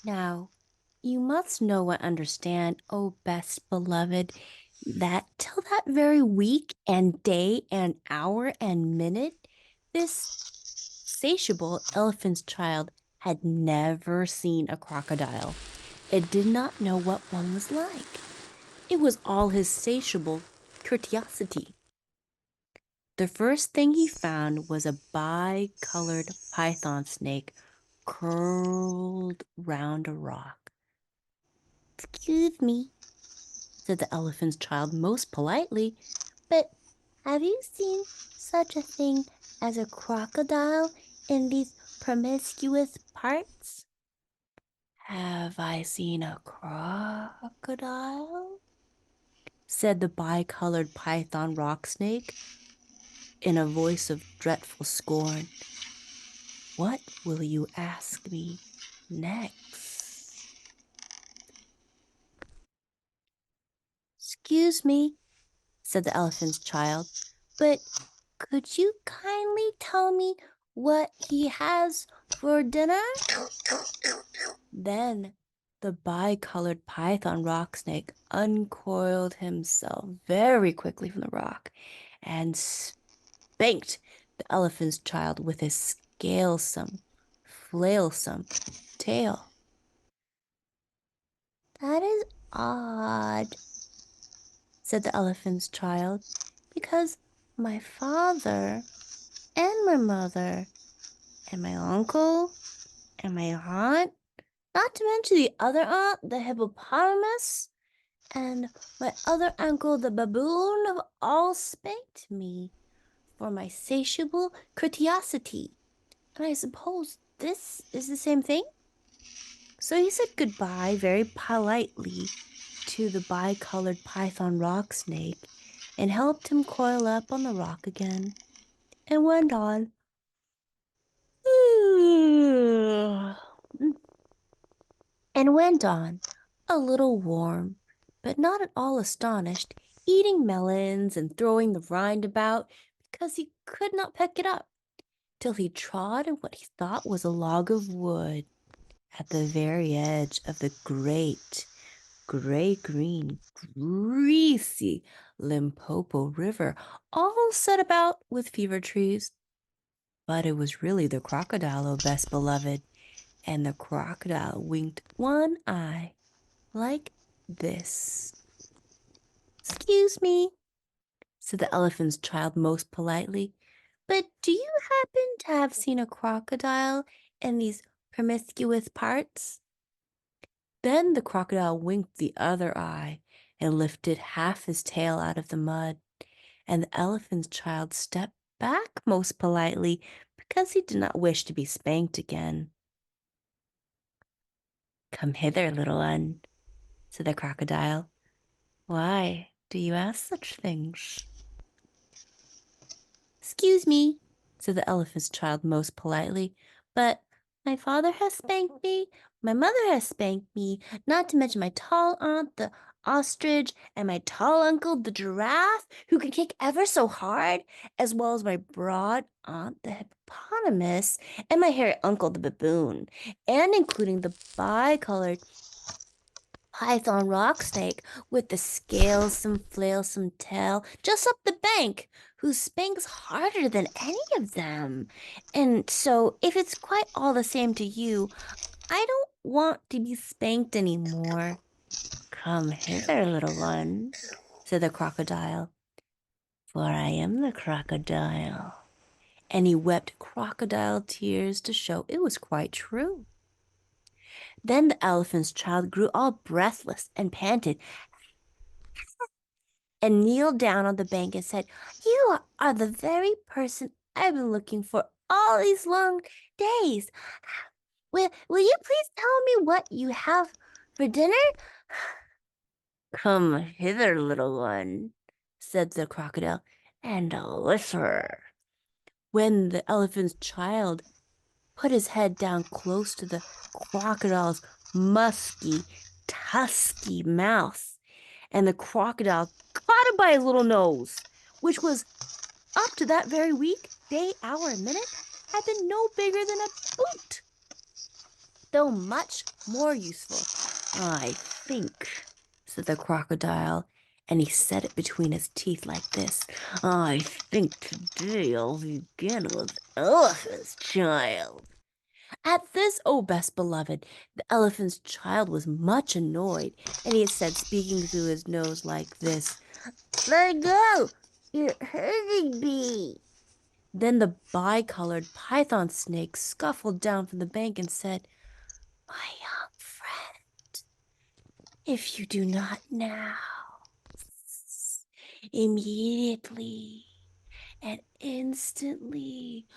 Now, you must know and understand, O best beloved, that till that very week and day and hour and minute, this satiable elephant's child had never seen a crocodile. It did not know what one was like. It was all his satiable curiosity. The first thing he found was a bi-colored python snake curled round a rock. "Excuse me," said the elephant's child most politely, "but have you seen such a thing as a crocodile in these promiscuous parts?" "Have I seen a crocodile?" said the bi-colored python rock snake in a voice of dreadful scorn. "What will you ask me next?" "Excuse me," said the elephant's child, "but could you kindly tell me what he has for dinner?" Then the bi-colored python rock snake uncoiled himself very quickly from the rock and spanked the elephant's child with his scalesome, flailsome tail. "That is odd," said the elephant's child, "because my father and my mother and my uncle and my aunt, not to mention the other aunt, the hippopotamus, and my other uncle, the baboon, have all spanked me for my satiable curiosity. And I suppose this is the same thing?" So he said goodbye very politely to the bi-colored python rock snake and helped him coil up on the rock again and went on. And went on, a little warm, but not at all astonished, eating melons and throwing the rind about because he could not pick it up, till he trod on what he thought was a log of wood at the very edge of the great gray-green, greasy Limpopo River, all set about with fever trees. But it was really the crocodile, oh best beloved, and the crocodile winked one eye like this. "Excuse me," said the elephant's child most politely, "but do you happen to have seen a crocodile in these promiscuous parts?" Then the crocodile winked the other eye and lifted half his tail out of the mud, and the elephant's child stepped back most politely because he did not wish to be spanked again. "Come hither, little one," said the crocodile. "Why do you ask such things?" "Excuse me," said the elephant's child most politely, "but my father has spanked me, my mother has spanked me, not to mention my tall aunt, the ostrich, and my tall uncle, the giraffe, who can kick ever so hard, as well as my broad aunt, the hippopotamus, and my hairy uncle, the baboon, and including the bi-colored python rock snake with the scalesome, flailsome tail just up the bank, who spanks harder than any of them. And so, if it's quite all the same to you, I don't want to be spanked anymore." "Come hither, little one," said the crocodile, "for I am the crocodile." And he wept crocodile tears to show it was quite true. Then the elephant's child grew all breathless and panted and kneeled down on the bank and said, "You are the very person I've been looking for all these long days. Will you please tell me what you have for dinner?" "Come hither, little one," said the crocodile, "and deliver." When the elephant's child put his head down close to the crocodile's musky, tusky mouth, and the crocodile caught him by his little nose, which was up to that very week, day, hour, and minute, had been no bigger than a boot. though much more useful. I think, said the crocodile, and he said it between his teeth like this. I think today I'll begin with elephant's child. At this, O best beloved, the elephant's child was much annoyed, and he said, speaking through his nose like this, Let go! You're hurting me! Then the bicolored python snake scuffled down from the bank and said, My young friend, if you do not now, immediately and instantly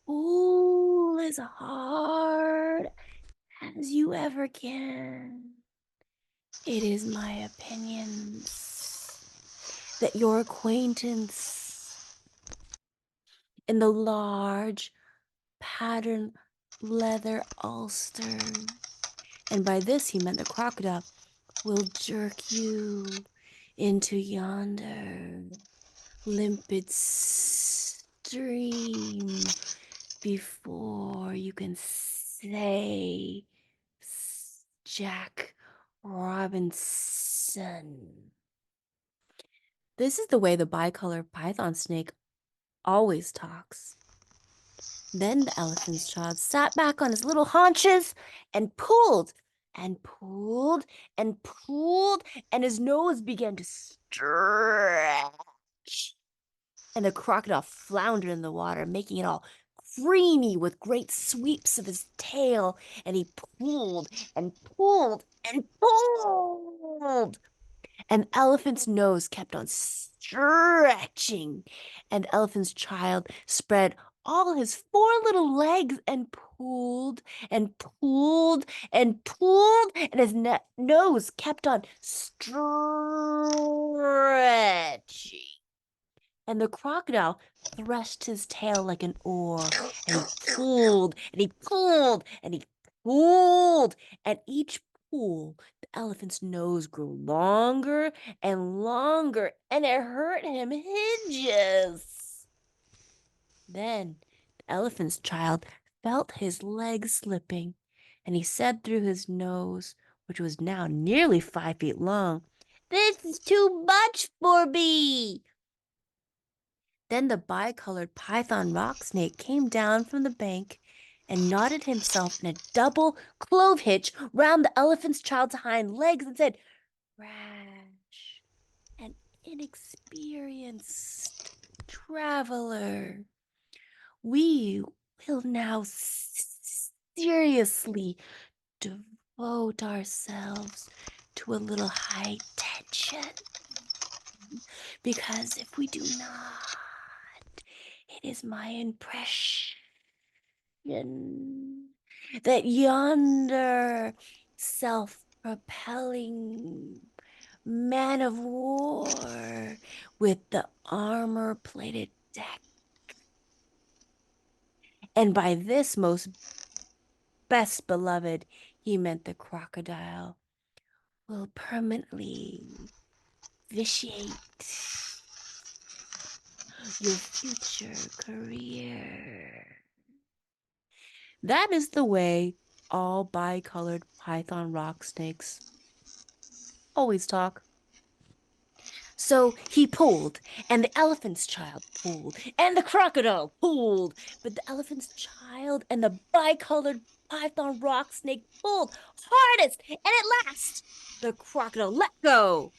pull as hard as you ever can, it is my opinion that your acquaintance in the large pattern leather ulster, and by this he meant the crocodile, will jerk you into yonder limpid stream before you can say Jack Robinson. This is the way the bicolored python snake always talks. Then the elephant's child sat back on his little haunches and pulled and pulled and pulled, and his nose began to stretch. And the crocodile floundered in the water, making it all creamy with great sweeps of his tail, and he pulled and pulled and pulled. And the elephant's nose kept on stretching, and the elephant's child spread all his four little legs and pulled and pulled and pulled, and his nose kept on stretching. And the crocodile threshed his tail like an oar, and he pulled, and he pulled, and he pulled. At each pull, the elephant's nose grew longer and longer, and it hurt him hijjus. Then the elephant's child felt his legs slipping, and he said through his nose, which was now nearly 5 feet long, This is too much for me. Then the bicolored python rock snake came down from the bank and knotted himself in a double clove hitch round the elephant's child's hind legs and said, Rash, an inexperienced traveler, we will now seriously devote ourselves to a little high tension. Because if we do not, it is my impression that yonder self-propelling man of war with the armor-plated deck, and by this most best beloved, he meant the crocodile, will permanently vitiate your future career. That is the way all bicolored python rock snakes always talk. So he pulled, and the elephant's child pulled, and the crocodile pulled, but the elephant's child and the bicolored python rock snake pulled hardest, and at last the crocodile let go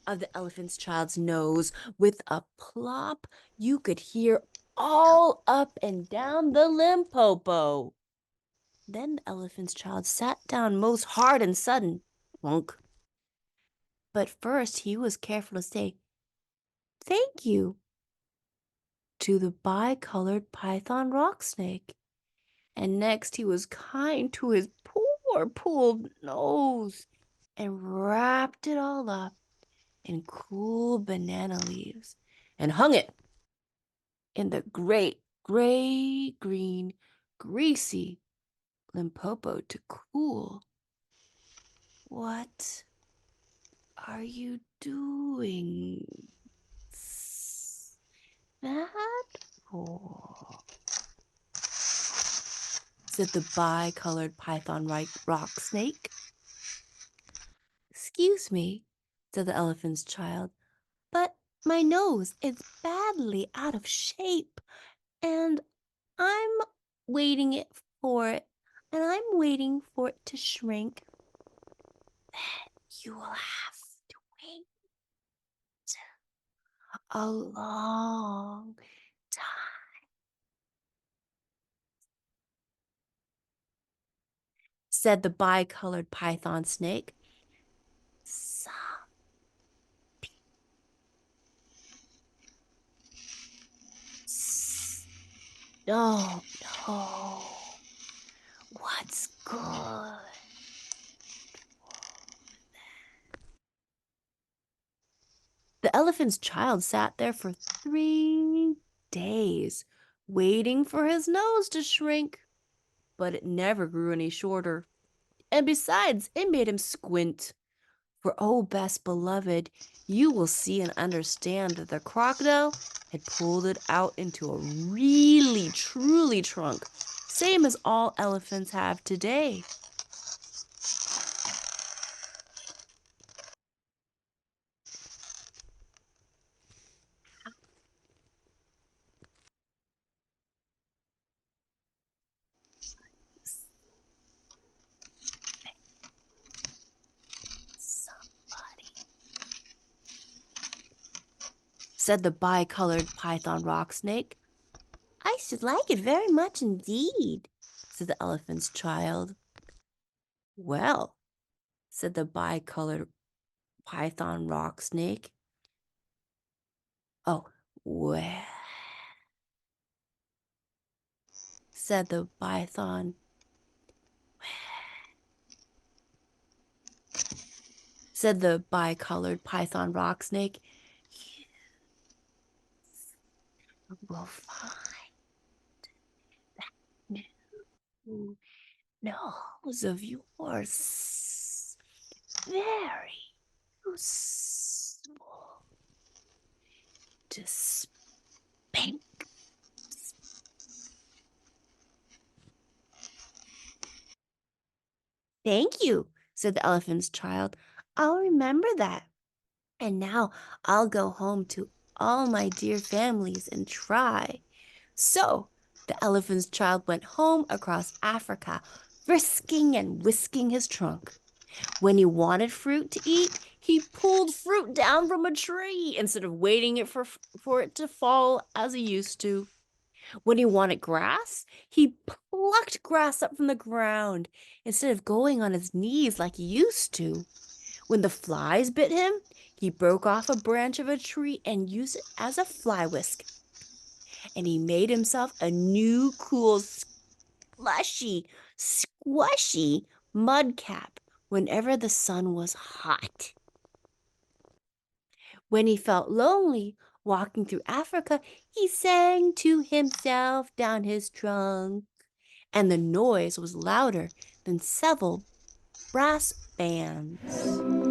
of the elephant's child's nose. With a plop you could hear all up and down the Limpopo. Then the elephant's child sat down most hard and sudden, plunk. But first he was careful to say, Thank you, to the bicolored python rock snake. And next he was kind to his poor pulled nose and wrapped it all up in cool banana leaves and hung it in the great gray, green, greasy Limpopo to cool. What are you doing that for? said the bi-colored python rock snake. Excuse me, said the elephant's child, but my nose is badly out of shape, and I'm waiting for it, and I'm waiting for it to shrink. Then you will have to wait a long time, said the bi-colored python snake. Some don't know what's good. The elephant's child sat there for 3 days, waiting for his nose to shrink, but it never grew any shorter. And besides, it made him squint. For, oh, best beloved, you will see and understand that the crocodile had pulled it out into a really, truly trunk, same as all elephants have today. Somebody, said the bi-colored python rock snake. I should like it very much indeed, said the elephant's child. Well, said the bi-colored python rock snake. Oh, well, said the python. Said the bi-colored python rock snake. You will find that new nose of yours very useful to spank. Thank you, said the elephant's child. I'll remember that. And now I'll go home to all my dear families and try. So the elephant's child went home across Africa, frisking and whisking his trunk. When he wanted fruit to eat, he pulled fruit down from a tree instead of waiting for it to fall as he used to. When he wanted grass, he plucked grass up from the ground instead of going on his knees like he used to. When the flies bit him, he broke off a branch of a tree and used it as a fly whisk. And he made himself a new cool, slushy, squishy mud cap whenever the sun was hot. When he felt lonely walking through Africa, he sang to himself down his trunk, and the noise was louder than several brass bands.